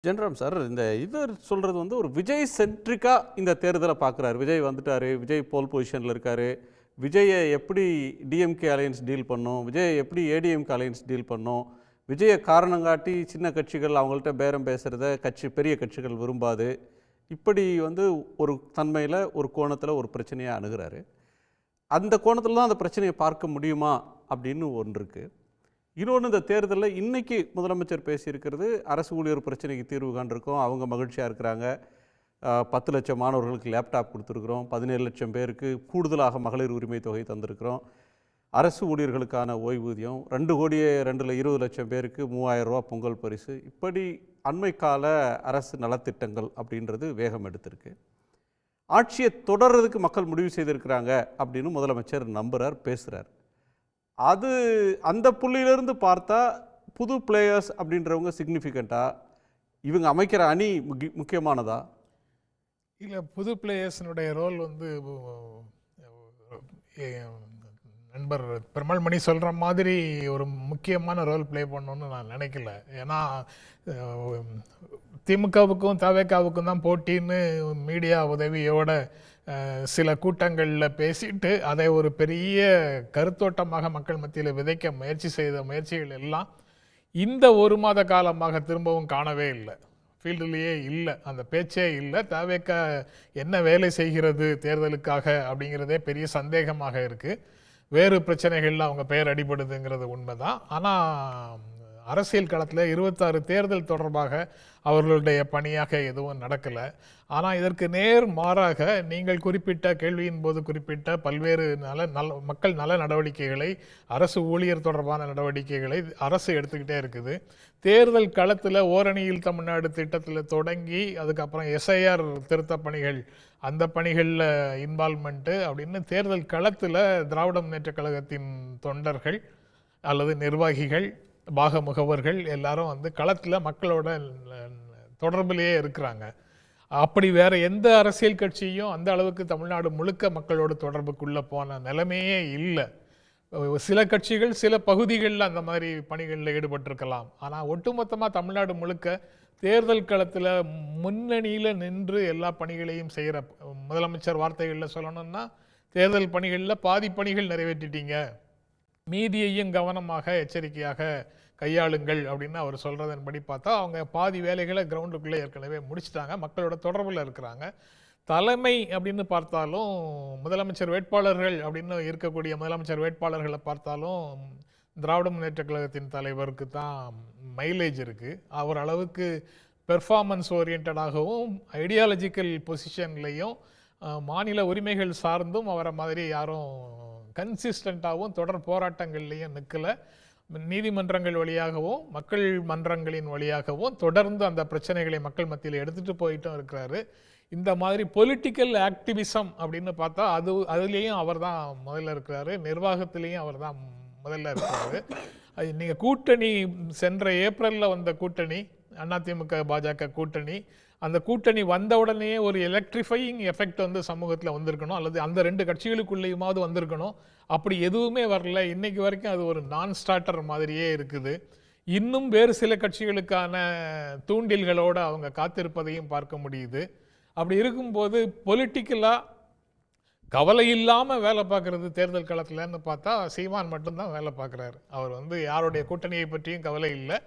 Jenram sir, இந்த இவர் சொல்றது வந்து ஒரு விஜய் சென்ட்ரிக்கா இந்த தேர்தலை பார்க்குறாரு. விஜய் வந்துட்டாரு, விஜய் போல் பொசிஷன்ல இருக்காரு. விஜய எப்படி டிஎம்கே அலையன்ஸ் டீல் பண்ணும், விஜய் எப்படி ஏடிஎம்கே அலையன்ஸ் டீல் பண்ணும், விஜய காரணம் காட்டி சின்ன கட்சிகள் அவங்கள்ட்ட பேரம் பேசுறத பெரிய கட்சிகள் விரும்பாது. இப்படி வந்து ஒரு தன்மையில, ஒரு கோணத்துல ஒரு பிரச்சனையா அணுகுறாரு. அந்த கோணத்துல தான் அந்த பிரச்சனையை பார்க்க முடியுமா அப்படின்னு ஒன்று இருக்கு. இன்னொன்று, இந்த தேர்தலில் இன்னைக்கு முதலமைச்சர் பேசியிருக்கிறது, அரசு ஊழியர் பிரச்சனைக்கு தீர்வு காண்டிருக்கோம், அவங்க மகிழ்ச்சியாக இருக்கிறாங்க, 10 லட்சம் மாணவர்களுக்கு லேப்டாப் கொடுத்துருக்குறோம், 17 லட்சம் பேருக்கு கூடுதலாக மகளிர் உரிமை தொகை தந்திருக்கிறோம், அரசு ஊழியர்களுக்கான ஓய்வூதியம் 2 கோடியே 20 லட்சம் பேருக்கு 3000 ரூபா பொங்கல் பரிசு, இப்படி அண்மை கால அரசு நலத்திட்டங்கள் அப்படின்றது வேகம் எடுத்திருக்கு. ஆட்சியை தொடர்றதுக்கு மக்கள் முடிவு செய்திருக்கிறாங்க அப்படின்னு முதலமைச்சர் நம்புகிறார், பேசுகிறார். அது அந்த புள்ளியிலிருந்து பார்த்தா புது பிளேயர்ஸ் அப்படின்றவங்க சிக்னிஃபிகண்ட்டா, இவங்க அமைக்கிற அணி முக்கியமானதா? இல்லை, புது பிளேயர்ஸினுடைய ரோல் வந்து நண்பர் பெருமாள் மணி சொல்கிற மாதிரி ஒரு முக்கியமான ரோல் ப்ளே பண்ணணும்னு நான் நினைக்கல. ஏன்னா திமுகவுக்கும் தவேகாவுக்கும் தான் போட்டின்னு மீடியா உதவியோட சில கூட்டங்களில் பேசிட்டு அதை ஒரு பெரிய கருத்தோட்டமாக மக்கள் மத்தியில் விதைக்க முயற்சி செய்த முயற்சிகள் எல்லாம் இந்த ஒரு மாத காலமாக திரும்பவும் காணவே இல்லை. ஃபீல்டுலேயே இல்லை, அந்த பேச்சே இல்லை. தவேக என்ன வேலை செய்கிறது தேர்தலுக்காக அப்படிங்கிறதே பெரிய சந்தேகமாக இருக்குது. வேறு பிரச்சனைகளில் அவங்க பெயர் அடிபடுதுங்கிறது உண்மைதான். ஆனால் அரசியல் களத்தில் 26 தேர்தல் தொடர்பாக அவர்களுடைய பணியாக எதுவும் நடக்கலை. ஆனால் இதற்கு நேர் மாறாக நீங்கள் குறிப்பிட்ட கேள்வியின் போது குறிப்பிட்ட பல்வேறு மக்கள் நல நடவடிக்கைகளை, அரசு ஊழியர் தொடர்பான நடவடிக்கைகளை அரசு எடுத்துக்கிட்டே இருக்குது. தேர்தல் களத்தில் ஓரணியில் தமிழ்நாடு திட்டத்தில் தொடங்கி அதுக்கப்புறம் எஸ்ஐஆர் திருத்த பணிகள், அந்த பணிகளில் இன்வால்மெண்ட்டு அப்படின்னு தேர்தல் களத்தில் திராவிட முன்னேற்ற கழகத்தின் தொண்டர்கள் அல்லது நிர்வாகிகள், பாக முகவர்கள் எல்லாரும் வந்து களத்தில் மக்களோட தொடர்பிலேயே இருக்கிறாங்க. அப்படி வேற எந்த அரசியல் கட்சியும் அந்த அளவுக்கு தமிழ்நாடு முழுக்க மக்களோட தொடர்புக்குள்ளே போன நிலைமையே இல்லை. சில கட்சிகள் சில பகுதிகளில் அந்த மாதிரி பணிகளில் ஈடுபட்டிருக்கலாம். ஆனால் ஒட்டுமொத்தமாக தமிழ்நாடு முழுக்க தேர்தல் களத்தில் முன்னணியில் நின்று எல்லா பணிகளையும் செய்கிற முதலமைச்சர் வார்த்தைகளில் சொல்லணும்னா, தேர்தல் பணிகளில் பாதி பணிகள் நிறைவேற்றிட்டீங்க, மீதியையும் கவனமாக எச்சரிக்கையாக கையாளுங்கள் அப்படின்னு அவர் சொல்கிறதன்படி பார்த்தா அவங்க பாதி வேலைகளை கிரவுண்டுக்குள்ளே ஏற்கனவே முடிச்சுட்டாங்க, மக்களோட தொடர்பில் இருக்கிறாங்க. தலைமை அப்படின்னு பார்த்தாலும், முதலமைச்சர் வேட்பாளர்கள் அப்படின்னு இருக்கக்கூடிய முதலமைச்சர் வேட்பாளர்களை பார்த்தாலும் திராவிட முன்னேற்ற கழகத்தின் தலைவருக்கு தான் மைலேஜ் இருக்குது. அவர் அளவுக்கு பெர்ஃபார்மன்ஸ் ஓரியன்டாகவும் ஐடியாலஜிக்கல் பொசிஷன்லையும் மாநில உரிமைகள் சார்ந்தும் அவரை மாதிரி யாரும் கன்சிஸ்டண்ட்டாகவும் தொடர் போராட்டங்கள்லையும் நிற்கலை. நீதிமன்றங்கள் வழியாகவும் மக்கள் மன்றங்களின் வழியாகவும் தொடர்ந்து அந்த பிரச்சனைகளை மக்கள் மத்தியில் எடுத்துகிட்டு போயிட்டும் இருக்கிறாரு. இந்த மாதிரி பொலிட்டிக்கல் ஆக்டிவிசம் அப்படின்னு பார்த்தா அதுலேயும் அவர் தான் முதல்ல இருக்கிறாரு, நிர்வாகத்திலையும் அவர் தான் முதல்ல இருக்கிறாரு. நீங்கள் கூட்டணி சென்ற ஏப்ரலில் வந்த கூட்டணி அதிமுக பாஜக கூட்டணி, அந்த கூட்டணி வந்த உடனே ஒரு எலக்ட்ரிஃபையிங் எஃபெக்ட் வந்து சமூகத்தில் வந்திருக்கணும், அல்லது அந்த 2 கட்சிகளுக்குள்ளேயுமாவது வந்திருக்கணும். அப்படி எதுவுமே வரல. இன்னைக்கு வரைக்கும் அது ஒரு நான் ஸ்டார்டர் மாதிரியே இருக்குது. இன்னும் வேறு சில கட்சிகளுக்கான தூண்டில்களோடு அவங்க காத்திருப்பதையும் பார்க்க முடியுது. அப்படி இருக்கும்போது பொலிட்டிக்கலாக கவலை இல்லாமல் வேலை பார்க்குறது தேர்தல் களத்தில்னு பார்த்தா சீமான் மட்டும்தான் வேலை பார்க்குறாரு. அவர் வந்து யாருடைய கூட்டணியை பற்றியும் கவலை இல்லை.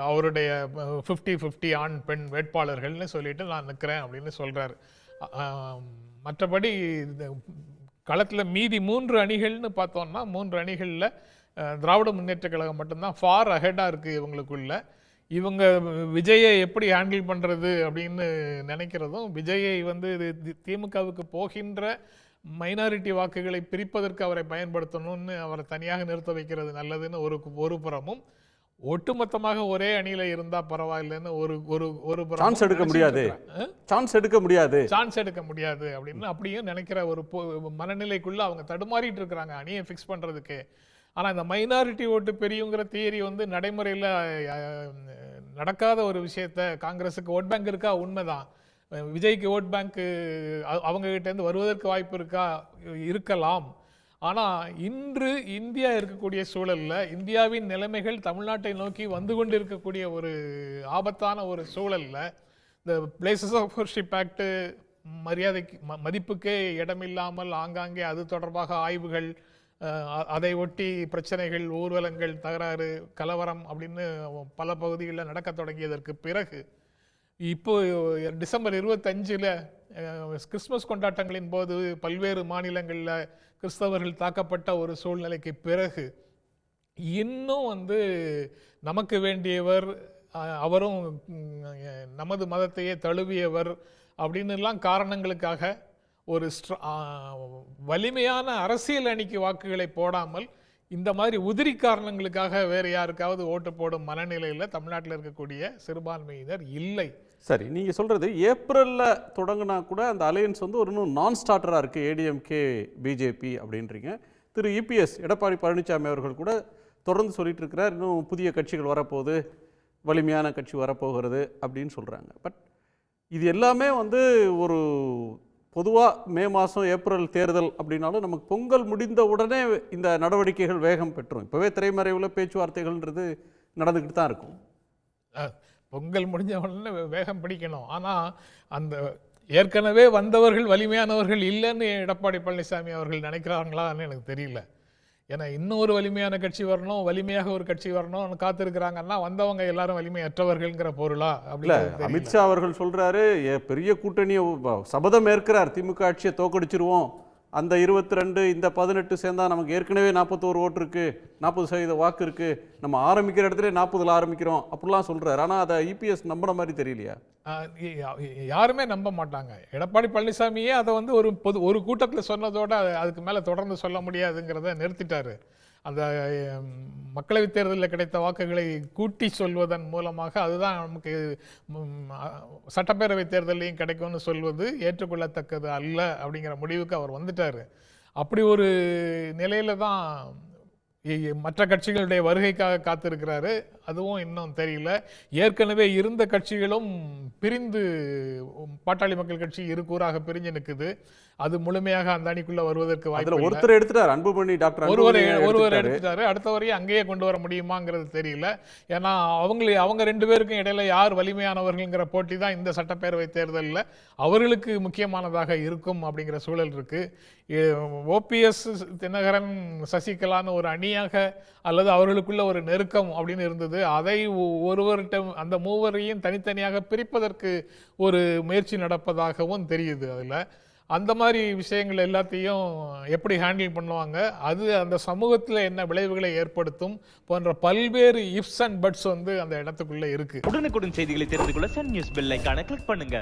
அவருடைய 50-50 ஆண் பெண் வேட்பாளர்கள்னு சொல்லிட்டு நான் நிற்கிறேன் அப்படின்னு சொல்கிறார். மற்றபடி களத்தில் மீதி 3 அணிகள்னு பார்த்தோம்னா 3 அணிகளில் திராவிட முன்னேற்ற கழகம் மட்டும்தான் ஃபார் அஹெடாக இருக்குது இவங்களுக்குள்ள. இவங்க விஜயை எப்படி ஹேண்டில் பண்ணுறது அப்படின்னு நினைக்கிறதும், விஜயை வந்து திமுகவுக்கு போகின்ற மைனாரிட்டி வாக்குகளை பிரிப்பதற்கு அவரை பயன்படுத்தணும்னு அவரை தனியாக நிறுத்த வைக்கிறது நல்லதுன்னு ஒரு புறமும், ஒட்டுமொத்தமாக ஒரே அணியில இருந்தா பரவாயில்லைன்னு ஒரு சான்ஸ் எடுக்க முடியாது அப்படின்னு அப்படியும் நினைக்கிற ஒரு மனநிலைக்குள்ள அவங்க தடுமாறிட்டு இருக்கிறாங்க அணியை ஃபிக்ஸ் பண்றதுக்கு. ஆனா இந்த மைனாரிட்டி ஓட்டு பெரியங்கிற தியரி வந்து நடைமுறையில் நடக்காத ஒரு விஷயத்த. காங்கிரஸுக்கு ஓட் பேங்க் இருக்கா, உண்மைதான். விஜய்க்கு ஓட் பேங்க் அவங்க கிட்ட இருந்து வருவதற்கு வாய்ப்பு இருக்கலாம். ஆனால் இன்று இந்தியா இருக்கக்கூடிய சூழலில் இந்தியாவின் நிலைமைகள் தமிழ்நாட்டை நோக்கி வந்து கொண்டு இருக்கக்கூடிய ஒரு ஆபத்தான ஒரு சூழலில் இந்த பிளேசஸ் ஆஃப் வர்ஷிப் ஆக்ட் மரியாதைக்கு மதிப்புக்கே இடமில்லாமல் ஆங்காங்கே அது தொடர்பாக ஆய்வுகள், அதை ஒட்டி பிரச்சனைகள், ஊர்வலங்கள், தகராறு, கலவரம் அப்படின்னு பல பகுதிகளில் நடக்க தொடங்கியதற்கு பிறகு இப்போ டிசம்பர் 25 கிறிஸ்துமஸ் கொண்டாட்டங்களின் போது பல்வேறு மாநிலங்களில் கிறிஸ்தவர்கள் தாக்கப்பட்ட ஒரு சூழ்நிலைக்கு பிறகு இன்னும் நமக்கு வேண்டியவர், அவரும் நமது மதத்தையே தழுவியவர் அப்படின்னுலாம் காரணங்களுக்காக ஒரு வலிமையான அரசியல் அணிக்கு வாக்குகளை போடாமல் இந்த மாதிரி உதிரி காரணங்களுக்காக வேறு யாருக்காவது ஓட்டு போடும் மனநிலையில் தமிழ்நாட்டில் இருக்கக்கூடிய சிறுபான்மையினர் இல்லை. சரி, நீங்கள் சொல்கிறது ஏப்ரலில் தொடங்கினா கூட அந்த அலையன்ஸ் ஒரு இன்னும் நான் ஸ்டார்டராக இருக்குது, ஏடிஎம்கே பிஜேபி அப்படின்றீங்க. திரு இபிஎஸ் எடப்பாடி பழனிசாமி அவர்கள் கூட தொடர்ந்து சொல்லிட்டு இருக்கிறார், இன்னும் புதிய கட்சிகள் வரப்போகுது, வலிமையான கட்சி வரப்போகிறது அப்படின்னு சொல்கிறாங்க. பட் இது எல்லாமே ஒரு பொதுவாக மே மாதம் ஏப்ரல் தேர்தல் அப்படின்னாலும் நமக்கு பொங்கல் முடிந்த உடனே இந்த நடவடிக்கைகள் வேகம் பெற்றோம். இப்போவே திரைமறைவில் பேச்சுவார்த்தைகள்ன்றது நடந்துக்கிட்டு தான் இருக்கும். பொங்கல் முடிஞ்ச உடனே வேகம் பிடிக்கணும். ஆனால் அந்த ஏற்கனவே வந்தவர்கள் வலிமையானவர்கள் இல்லைன்னு எடப்பாடி பழனிசாமி அவர்கள் நினைக்கிறாங்களான்னு எனக்கு தெரியல. ஏன்னா இன்னொரு வலிமையான கட்சி வரணும், வலிமையாக ஒரு கட்சி வரணும்னு காத்திருக்கிறாங்கன்னா வந்தவங்க எல்லாரும் வலிமையற்றவர்கள்ங்கிற பொருளா? அப்படி அமித்ஷா அவர்கள் சொல்றாரு, பெரிய கூட்டணியை சபதம் ஏற்கிறார், திமுக ஆட்சியை தோக்கடிச்சிருவோம், அந்த 22 இந்த 18 சேர்ந்தா நமக்கு ஏற்கனவே 41 ஓட்டு இருக்கு, 40% வாக்கு இருக்கு, நம்ம ஆரம்பிக்கிற இடத்துல 40ல் ஆரம்பிக்கிறோம் அப்படிலாம் சொல்றாரு. ஆனால் அதை இபிஎஸ் நம்பின மாதிரி தெரியலையா? யாருமே நம்ப மாட்டாங்க. எடப்பாடி பழனிசாமியே அதை ஒரு கூட்டத்தில் சொன்னதோட அதுக்கு மேலே தொடர்ந்து சொல்ல முடியாதுங்கிறத நிறுத்திட்டாரு. அந்த மக்களவைத் தேர்தலில் கிடைத்த வாக்குகளை கூட்டி சொல்வதன் மூலமாக அதுதான் நமக்கு சட்டப்பேரவை தேர்தலையும் கிடைக்கும்னு சொல்வது ஏற்றுக்கொள்ளத்தக்கது அல்ல அப்படிங்கிற முடிவுக்கு அவர் வந்துட்டார். அப்படி ஒரு நிலையில தான் மற்ற கட்சிகளுடைய வருகைக்காக காத்திருக்கிறாரு. அதுவும் இன்னும் தெரியல. ஏற்கனவே இருந்த கட்சிகளும் பிரிந்து, பாட்டாளி மக்கள் கட்சி இரு கூறாக பிரிஞ்சு நிற்குது. அது முழுமையாக அந்த அணிக்குள்ள வருவதற்கு வாய்ப்பு. ஒருத்தர் எடுத்துட்டார், அன்புமணி டாக்டர் ஒருவர் எடுத்துட்டாரு. அடுத்தவரையும் அங்கேயே கொண்டு வர முடியுமாங்கிறது தெரியல. ஏன்னா அவங்க 2 பேருக்கும் இடையில யார் வலிமையானவர்கள்ங்கிற போட்டி தான் இந்த சட்டப்பேரவை தேர்தலில் அவர்களுக்கு முக்கியமானதாக இருக்கும் அப்படிங்கிற சூழல் இருக்கு. ஓபிஎஸ், தினகரன், சசிகலான்னு ஒரு அணியாக அல்லது அவர்களுக்குள்ள ஒரு நெருக்கம் அப்படின்னு இருந்தது. அதை ஒருவர்கிட்ட அந்த மூவரையும் தனித்தனியாக பிரிப்பதற்கு ஒரு முயற்சி நடப்பதாகவும் தெரியுது. அதில் அந்த மாதிரி விஷயங்கள் எல்லாத்தையும் எப்படி ஹேண்டில் பண்ணுவாங்க, அது அந்த சமூகத்தில் என்ன விளைவுகளை ஏற்படுத்தும் போன்ற பல்வேறு இஃப்ஸ் அண்ட் பட்ஸ் அந்த இடத்துக்குள்ள இருக்கு. உடனுக்குடன் செய்திகளை தெரிந்து கொள்ள சன் நியூஸ் பெல் ஐகானை கிளிக் பண்ணுங்க.